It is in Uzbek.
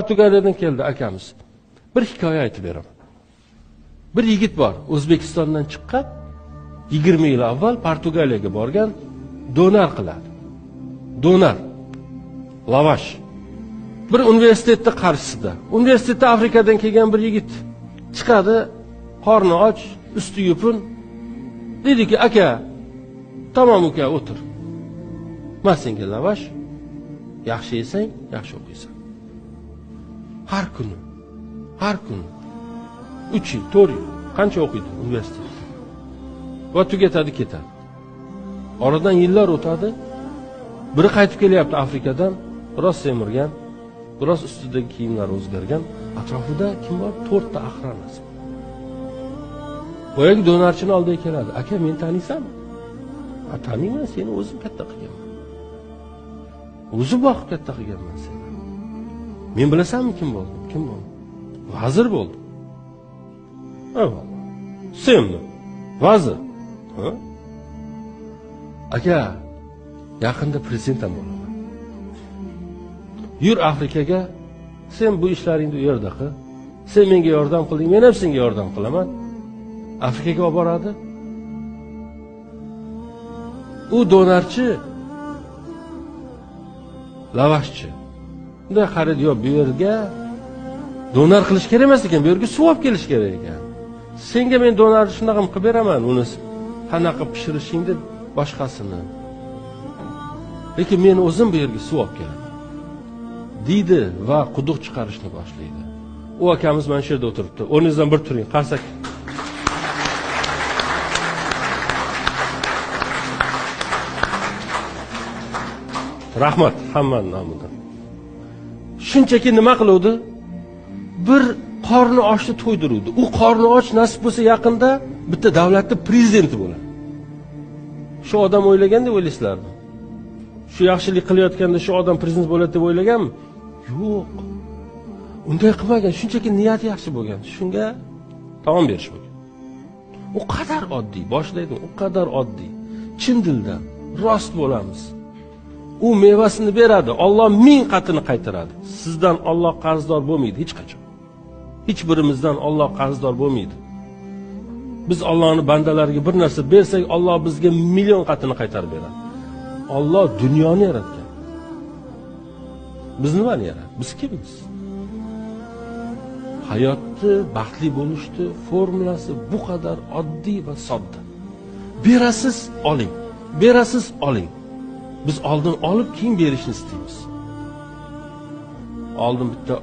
Portugaliyadan keldi akamiz. Bir hikoya aytib beraman. Bir yigit bor, O'zbekistondan chiqqan, 20 yil avval Portugaliyaga borgan, donar qiladi. Donar. Lavash. Bir universitetda qarshisida. Universitetda Afrikadan kelgan bir yigit chiqadi, qorni och, usti yupun. Dediki, aka, tamom uka, o'tir. Men senga lavash, yaxshi yesang, yaxshi o'qiysan. Har kuni 3 yil, 4 yil qancha o'qiydi universitetda. Va tugatadi, ketadi. Oradan yillar o'tadi. Biri qaytib kelyapti Afrikadan, biroz semirgan, biroz ustidagi kiyimlari o'zgargan, atrofida kim bor? 4 ta aqronasi. Boyagi donarchini oldiga keladi. Aka, men taniysanmi? Taniyman, seni o'zim katta qilganman. O'zim boqib katta qilganman seni. Men bilasanmi kim bo'ldim? Kim bo'ldim? Vazir bo'ldim. Avval. Senmi? Vazir. Ha? Aka, yaqinda prezident ham bo'laman. Yur Afrikaga, sen bu ishlaringni u yerda qil. Sen menga yordam qiling, men ham senga yordam qilaman. Afrikaga olib boradi. U donarchi, lavashchi. Bunday qaradi, yo bu yerga donar qilish kerak emas ekan, bu yerga suv olib kelish kerak ekan. Senga men donarni shunaqa qilib beraman, uni qanaqa pishirishingni boshqasini. Lekin men o'zim bu yerga suv olib kelaman. Deydi va quduq chiqarishni boshlaydi. U akamiz mana shu yerda o'tiribdi. O'rningizdan bir turing, qarsak. Rahmat hammaning nomidan. Shunchaki nima qiluvdi? Bir qorni ochni to'ydiruvdi. U qorni och nasib bo'lsa yaqinda bitta davlatning prezidenti bo'ladi. Shu odam o'ylagan deb o'ylaysizlarmi? Shu yaxshilik qilayotganda shu odam prezident bo'ladi deb o'ylaganmi? Yo'q. Unday qilmagan, shunchaki niyati yaxshi bo'lgan. Shunga taom berish bo'lgan. O qadar oddiy, boshlaydi, o qadar oddiy. Chin dildan rost bo'lamiz. U mevasini beradi, Alloh 1000 qatini qaytaradi. Sizdan Alloh qarzdor bo'lmaydi hech qachon. Hech birimizdan Alloh qarzdor bo'lmaydi. Biz Allohning bandalariga bir narsa bersak, Alloh bizga 1,000,000 qatini qaytarib beradi. Alloh dunyoni yaratgan. Biz nimani yaratdi? Biz kimmiz? Hayotni, baxtli bo'lishni formulasi bu qadar oddiy va sodda. Berasiz, oling. Berasiz, oling. Biz oldin olib, keyin berishni istaymiz. Oldin bitta